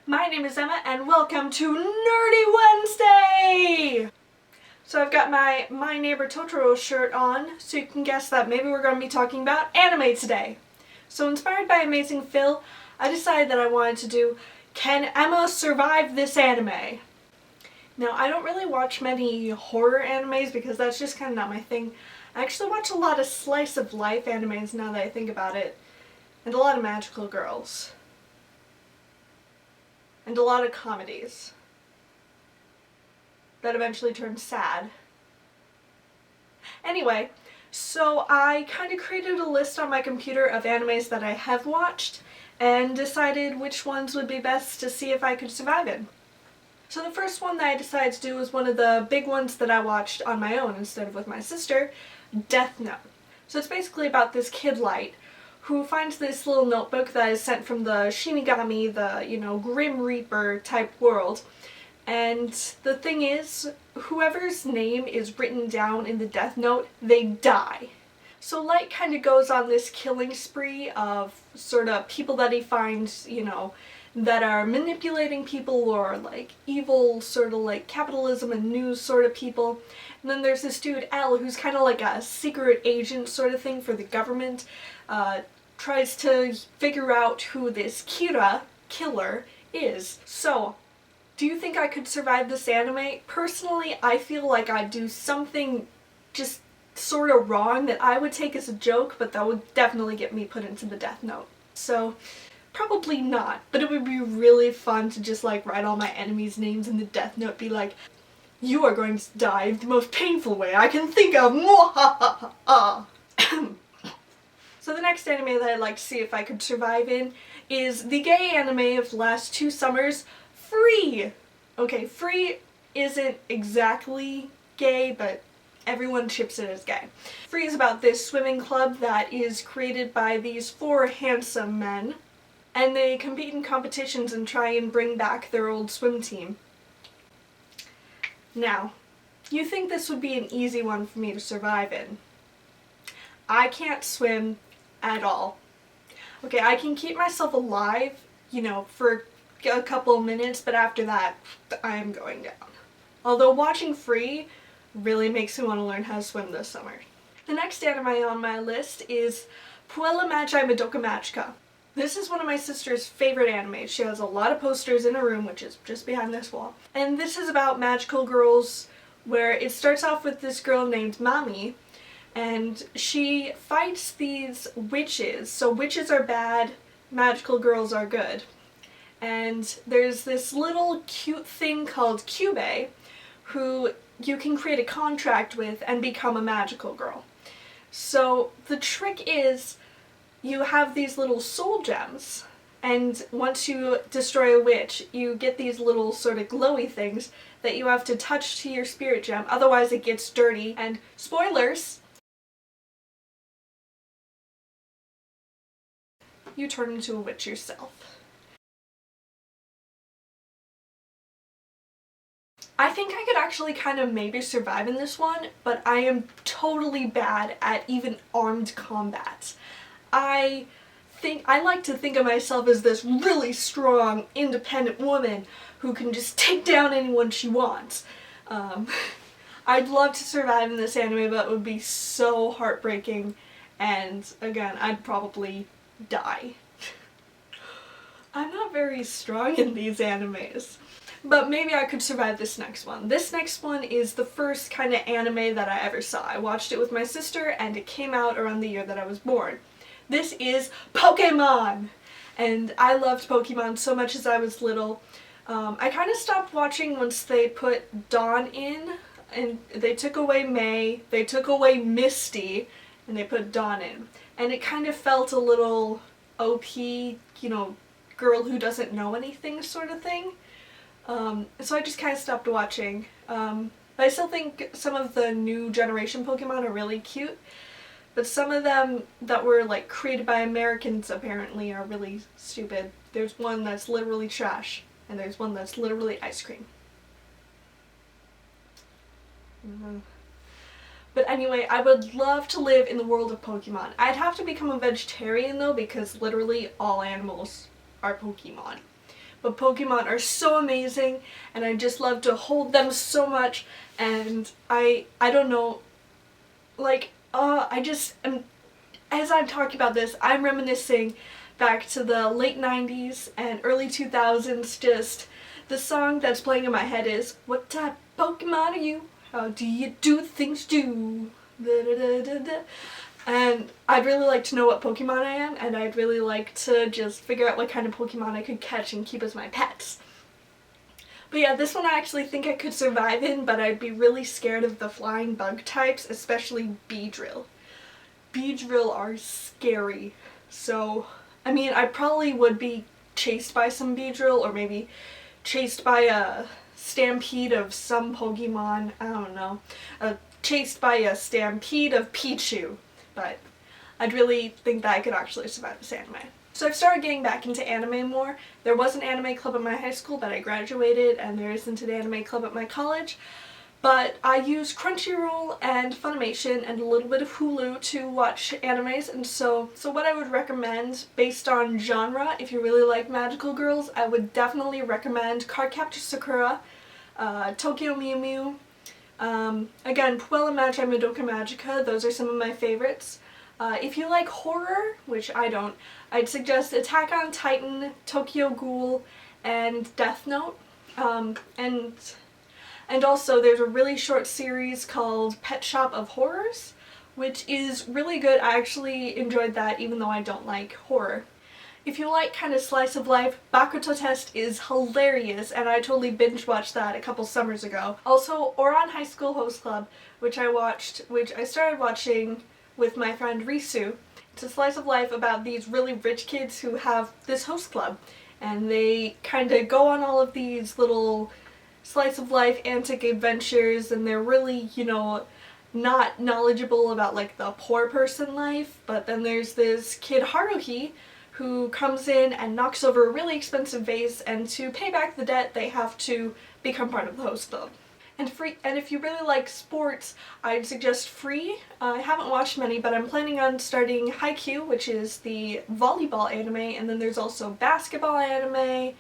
My name is Emma and welcome to Nerdy Wednesday! So I've got my Neighbor Totoro shirt on, so you can guess that maybe we're going to be talking about anime today. So inspired by AmazingPhil, I decided that I wanted to do Can Emma Survive This Anime? Now I don't really watch many horror animes because that's just kind of not my thing. I actually watch a lot of slice of life animes now that I think about it, and a lot of magical girls. And a lot of comedies that eventually turn sad. Anyway, so I kind of created a list on my computer of animes that I have watched and decided which ones would be best to see if I could survive in. So the first one that I decided to do was one of the big ones that I watched on my own instead of with my sister, Death Note. So it's basically about this kid Light who finds this little notebook that is sent from the Shinigami, the, Grim Reaper type world. And the thing is, whoever's name is written down in the Death Note, they die. So Light kind of goes on this killing spree of sort of people that he finds, that are manipulating people or like evil sort of like capitalism and news sort of people. And then there's this dude L who's kind of like a secret agent sort of thing for the government. Tries to figure out who this Kira killer is. So, do you think I could survive this anime? Personally, I feel like I'd do something just sort of wrong that I would take as a joke, but that would definitely get me put into the Death Note. So, probably not, but it would be really fun to just like write all my enemies' names in the Death Note, be like, you are going to die the most painful way I can think of, mwahaha. So the next anime that I'd like to see if I could survive in is the gay anime of the last 2 summers, Free! Okay, Free isn't exactly gay, but everyone ships it as gay. Free is about this swimming club that is created by these 4 handsome men, and they compete in competitions and try and bring back their old swim team. Now, you think this would be an easy one for me to survive in. I can't swim at all. Okay, I can keep myself alive, for a couple of minutes, but after that, I am going down. Although watching Free really makes me want to learn how to swim this summer. The next anime on my list is Puella Magi Madoka Magica. This is one of my sister's favorite animes. She has a lot of posters in her room, which is just behind this wall. And this is about magical girls, where it starts off with this girl named Mami, and she fights these witches. So witches are bad, magical girls are good. And there's this little cute thing called Cube, who you can create a contract with and become a magical girl. So the trick is, you have these little soul gems, and once you destroy a witch, you get these little sort of glowy things that you have to touch to your spirit gem, otherwise it gets dirty, and spoilers, you turn into a witch yourself. I think I could actually kind of maybe survive in this one, but I am totally bad at even armed combat. I like to think of myself as this really strong, independent woman who can just take down anyone she wants. I'd love to survive in this anime, but it would be so heartbreaking, and again, I'd probably die. I'm not very strong in these animes, but maybe I could survive this next one. This next one is the first kind of anime that I ever saw. I watched it with my sister, and it came out around the year that I was born. This is Pokemon! And I loved Pokemon so much as I was little. I kind of stopped watching once they put Dawn in, and they took away May, they took away Misty, and they put Dawn in. And it kind of felt a little OP, girl who doesn't know anything sort of thing. So I just kind of stopped watching. But I still think some of the new generation Pokemon are really cute. But some of them that were like created by Americans apparently are really stupid. There's one that's literally trash, and there's one that's literally ice cream. But anyway, I would love to live in the world of Pokemon. I'd have to become a vegetarian though, because literally all animals are Pokemon. but Pokemon are so amazing and I just love to hold them so much, and I don't know, like, I just am, as I'm talking about this, I'm reminiscing back to the late 90s and early 2000s. Just the song that's playing in my head is, "What type of Pokemon are you? How do you do things do?" Da, da, da, da, da. And I'd really like to know what Pokemon I am, and I'd really like to just figure out what kind of Pokemon I could catch and keep as my pets. But yeah, this one I actually think I could survive in, but I'd be really scared of the flying bug types, especially Beedrill. Beedrill are scary. So, I mean, I probably would be chased by some Beedrill, or maybe chased by a stampede of some Pokemon, I don't know. Chased by a stampede of Pichu. But I'd really think that I could actually survive this anime. So I've started getting back into anime more. There was an anime club at my high school, but I graduated, and there isn't an anime club at my college. But I use Crunchyroll and Funimation and a little bit of Hulu to watch animes, and so what I would recommend based on genre, if you really like magical girls, I would definitely recommend Cardcaptor Sakura, Tokyo Mew Mew, again, Puella Magi Madoka Magica, those are some of my favorites. If you like horror, which I don't, I'd suggest Attack on Titan, Tokyo Ghoul, and Death Note. And also there's a really short series called Pet Shop of Horrors, which is really good. I actually enjoyed that even though I don't like horror. If you like kind of slice of life, Bakuto Test is hilarious, and I totally binge watched that a couple summers ago. Also, Ouran High School Host Club, which I started watching with my friend Risu. It's a slice of life about these really rich kids who have this host club, and they kind of go on all of these little slice of life antic adventures, and they're really, you know, not knowledgeable about like the poor person life. But then there's this kid Haruhi who comes in and knocks over a really expensive vase, and to pay back the debt they have to become part of the host club. And if you really like sports, I'd suggest Free. I haven't watched many, but I'm planning on starting Haikyuu, which is the volleyball anime, and then there's also basketball anime.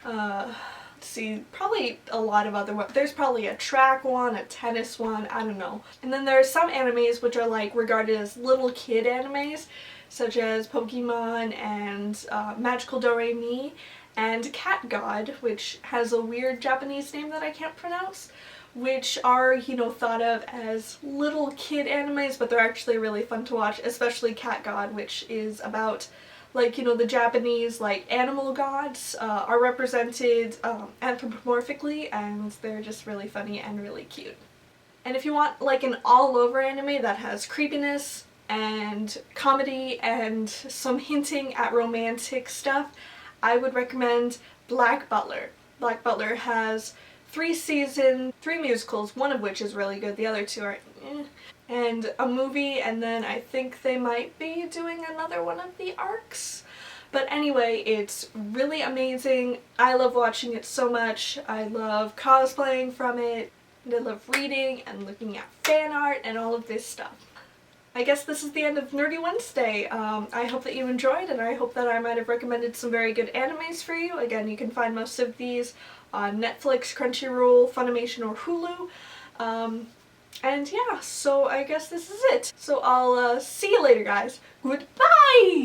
Let's see, probably a lot of other ones. There's probably a track one, a tennis one, I don't know. And then there are some animes which are like regarded as little kid animes, such as Pokemon and Magical Doremi, and Cat God, which has a weird Japanese name that I can't pronounce, which are, you know, thought of as little kid animes, but they're actually really fun to watch, especially Cat God, which is about, like, you know, the Japanese, like, animal gods are represented anthropomorphically, and they're just really funny and really cute. And if you want, like, an all-over anime that has creepiness and comedy and some hinting at romantic stuff, I would recommend Black Butler. Black Butler has 3 seasons, 3 musicals, one of which is really good, the other 2 are and a movie, and then I think they might be doing another one of the arcs. But anyway, it's really amazing. I love watching it so much. I love cosplaying from it, and I love reading and looking at fan art and all of this stuff. I guess this is the end of Nerdy Wednesday. I hope that you enjoyed, and I hope that I might have recommended some very good animes for you. Again, you can find most of these on Netflix, Crunchyroll, Funimation, or Hulu. And yeah, so I guess this is it. So I'll see you later, guys. Goodbye!